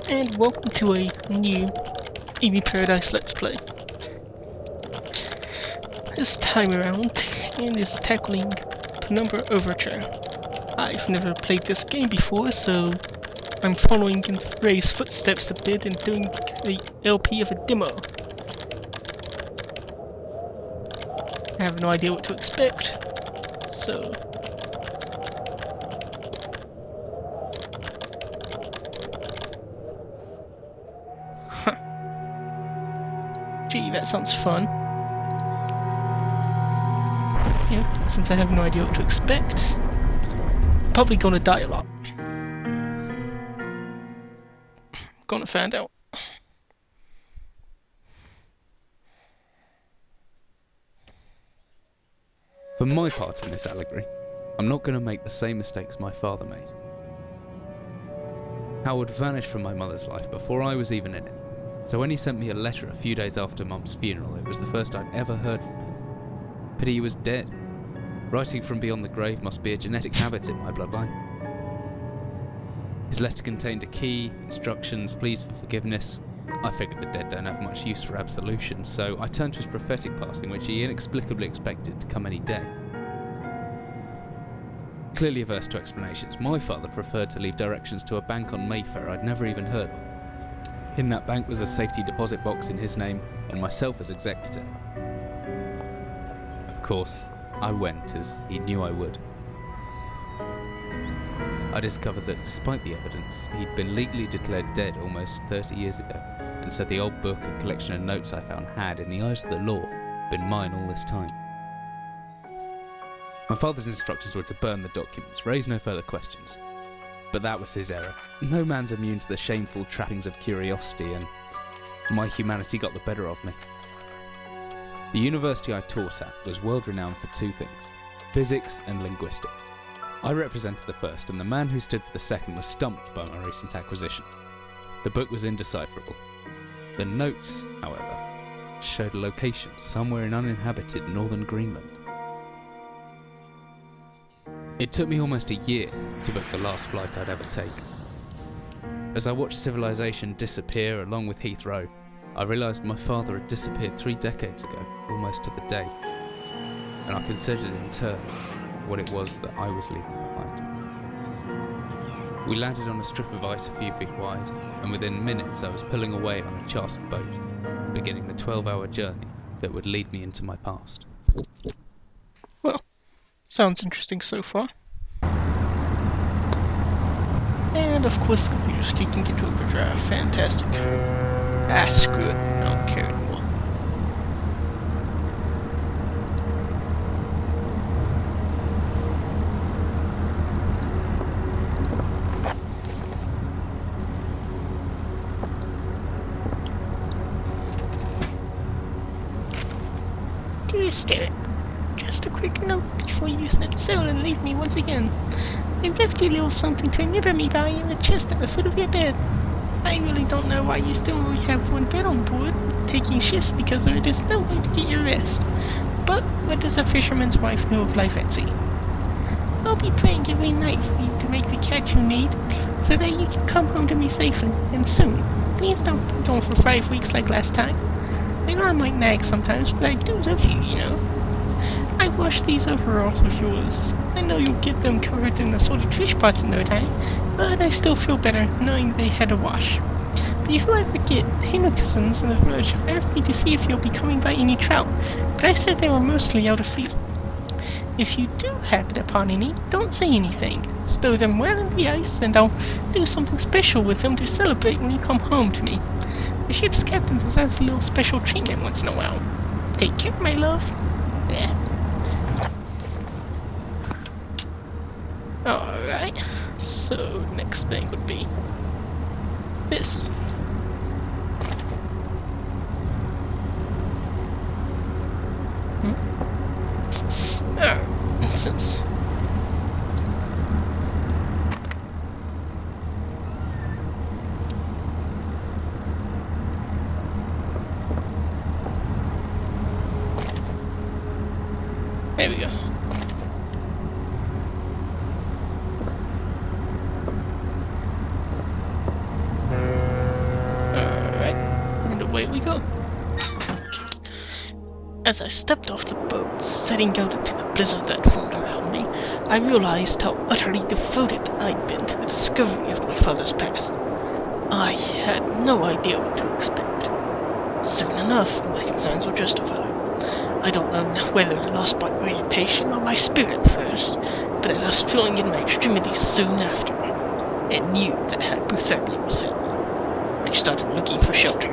and welcome to a new Amy Paradise Let's Play. This time around, Ian is tackling Penumbra Overture. I've never played this game before, so I'm following in Ray's footsteps a bit and doing the LP of a demo. I have no idea what to expect, so... Gee, that sounds fun. Yeah, since I have no idea what to expect, I'm probably gonna die a lot. Gonna find out. For my part in this allegory, I'm not going to make the same mistakes my father made. Howard vanished from my mother's life before I was even in it, so when he sent me a letter a few days after Mum's funeral, it was the first I'd ever heard from him. Pity he was dead. Writing from beyond the grave must be a genetic habit in my bloodline. His letter contained a key, instructions, pleas for forgiveness. I figured the dead don't have much use for absolution, so I turned to his prophetic passing, which he inexplicably expected to come any day. Clearly averse to explanations, my father preferred to leave directions to a bank on Mayfair I'd never even heard of. In that bank was a safety deposit box in his name, and myself as executor. Of course, I went, as he knew I would. I discovered that despite the evidence, he'd been legally declared dead almost 30 years ago, and so the old book and collection of notes I found had, in the eyes of the law, been mine all this time. My father's instructions were to burn the documents, raise no further questions. But that was his error. No man's immune to the shameful trappings of curiosity, and my humanity got the better of me. The university I taught at was world renowned for two things: physics and linguistics. I represented the first, and the man who stood for the second was stumped by my recent acquisition. The book was indecipherable. The notes, however, showed a location somewhere in uninhabited northern Greenland. It took me almost a year to book the last flight I'd ever take. As I watched civilization disappear along with Heathrow, I realised my father had disappeared 3 decades ago, almost to the day, and I considered in turn what it was that I was leaving behind. We landed on a strip of ice a few feet wide, and within minutes I was pulling away on a chartered boat, beginning the 12-hour journey that would lead me into my past. Well, sounds interesting so far. And of course the computer's kicking into overdrive. Fantastic. Ah, screw it. I don't care anymore. Dear Stuart, just a quick note before you set sail and leave me once again. I left you a little something to nibble me by in the chest at the foot of your bed. I really don't know why you still only have one bed on board, taking shifts because there is no way to get your rest. But what does a fisherman's wife know of life at sea? I'll be praying every night for you to make the catch you need, so that you can come home to me safely, and soon. Please don't be gone for 5 weeks like last time. I know I might nag sometimes, but I do love you, you know. I washed these overalls of yours. I know you'll get them covered in assorted fish pots in no time, but I still feel better knowing they had a wash. Before I forget, Hannah cousins in the village have asked me to see if you'll be coming by any trout, but I said they were mostly out of season. If you do happen upon any, don't say anything. Stow them well in the ice, and I'll do something special with them to celebrate when you come home to me. The ship's captain deserves a little special treatment once in a while. Take care, my love. Yeah. Alright, so next thing would be this. Nonsense. There we go. away we go. As I stepped off the boat, setting out into the blizzard that formed around me, I realized how utterly devoted I'd been to the discovery of my father's past. I had no idea what to expect. Soon enough, my concerns were justified. I don't know whether I lost my orientation or my spirit first, but I lost feeling in my extremities soon after, and knew that hypothermia was set. I started looking for shelter.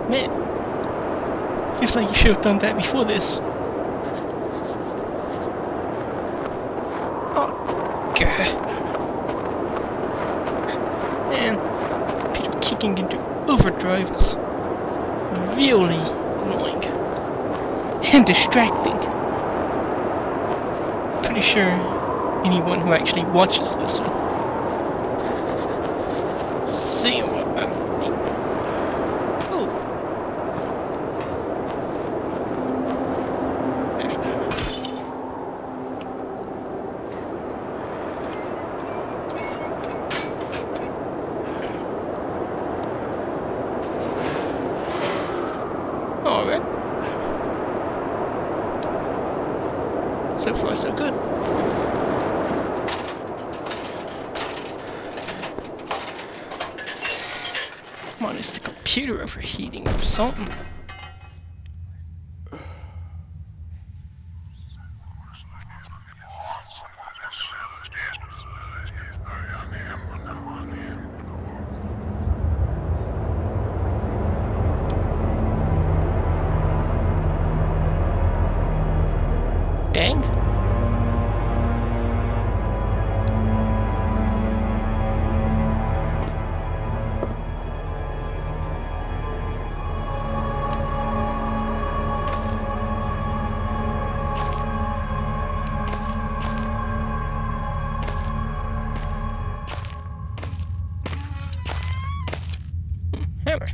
Man, seems like you should have done that before this. Oh, God. Man, Peter kicking into overdrive was really annoying and distracting. Pretty sure anyone who actually watches this will see what I mean. Oh. There we go. Alright. So far, so good. Come on, is the computer overheating or something? Dang. Hammer.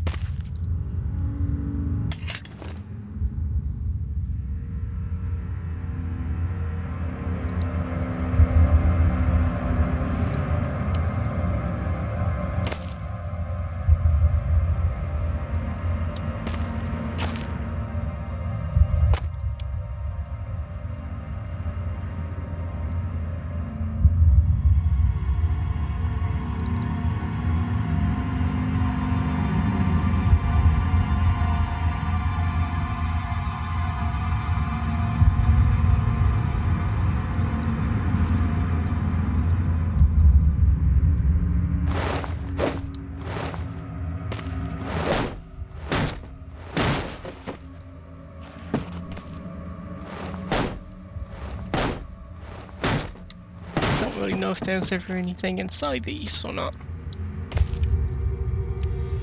Don't really know if there's ever anything inside these or not.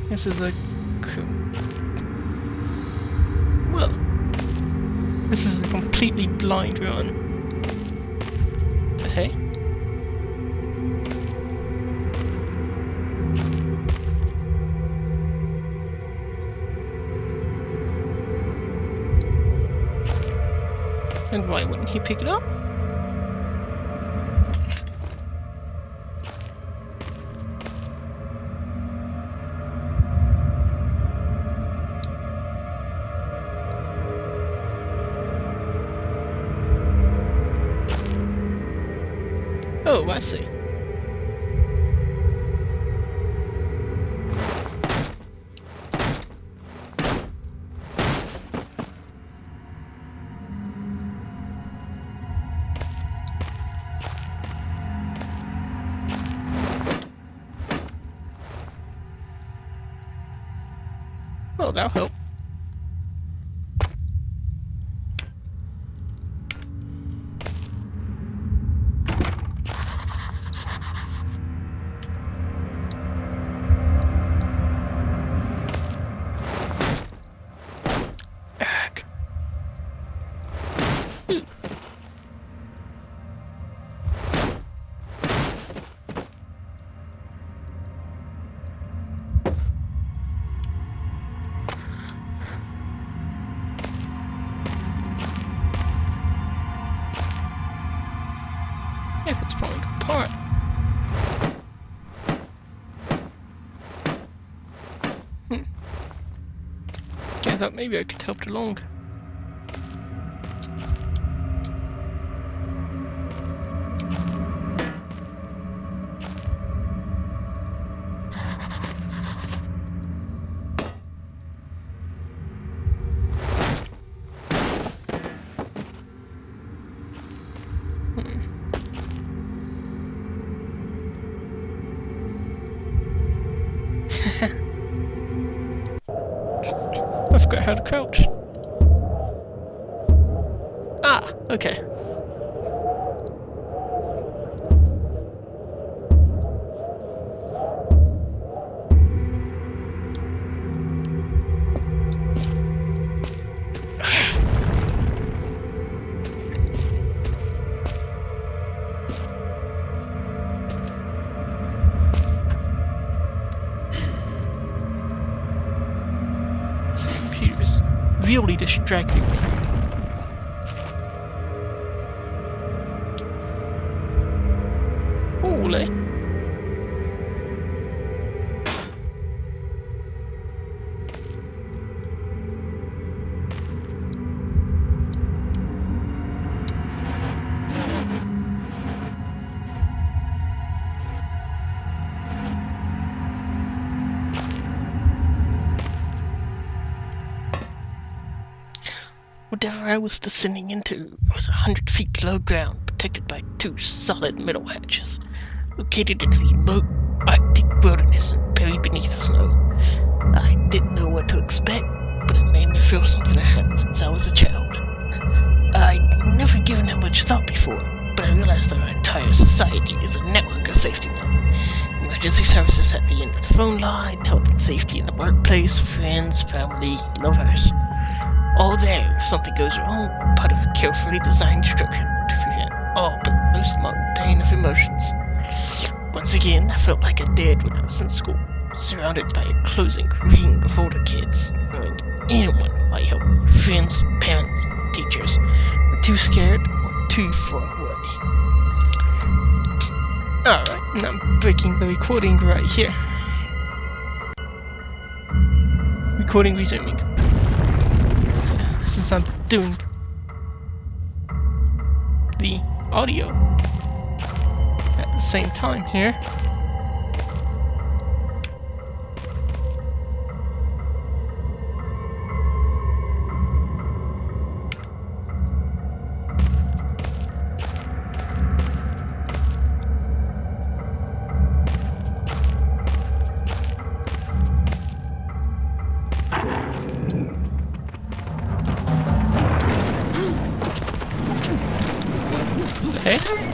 This is a well, this is a completely blind run. But hey. And why wouldn't he pick it up? Oh, I see. Well, that'll help. Yeah, I thought maybe I could help along. I forgot how to crouch. Ah, okay. This computer is really distracting me. Ole. Whatever I was descending into was 100 feet below ground, protected by 2 solid metal hatches, located in a remote Arctic wilderness and buried beneath the snow. I didn't know what to expect, but it made me feel something I hadn't since I was a child. I'd never given it much thought before, but I realized that our entire society is a network of safety nets. Emergency services at the end of the phone line, health and safety in the workplace, friends, family, lovers. All there if something goes wrong, part of a carefully designed structure to prevent all but the most mundane of emotions. Once again, I felt like I did when I was in school, surrounded by a closing ring of older kids, knowing anyone might help. Friends, parents, teachers were too scared or too far away. Alright, and I'm breaking the recording right here. Recording resuming. Since I'm doing the audio at the same time here. Hey?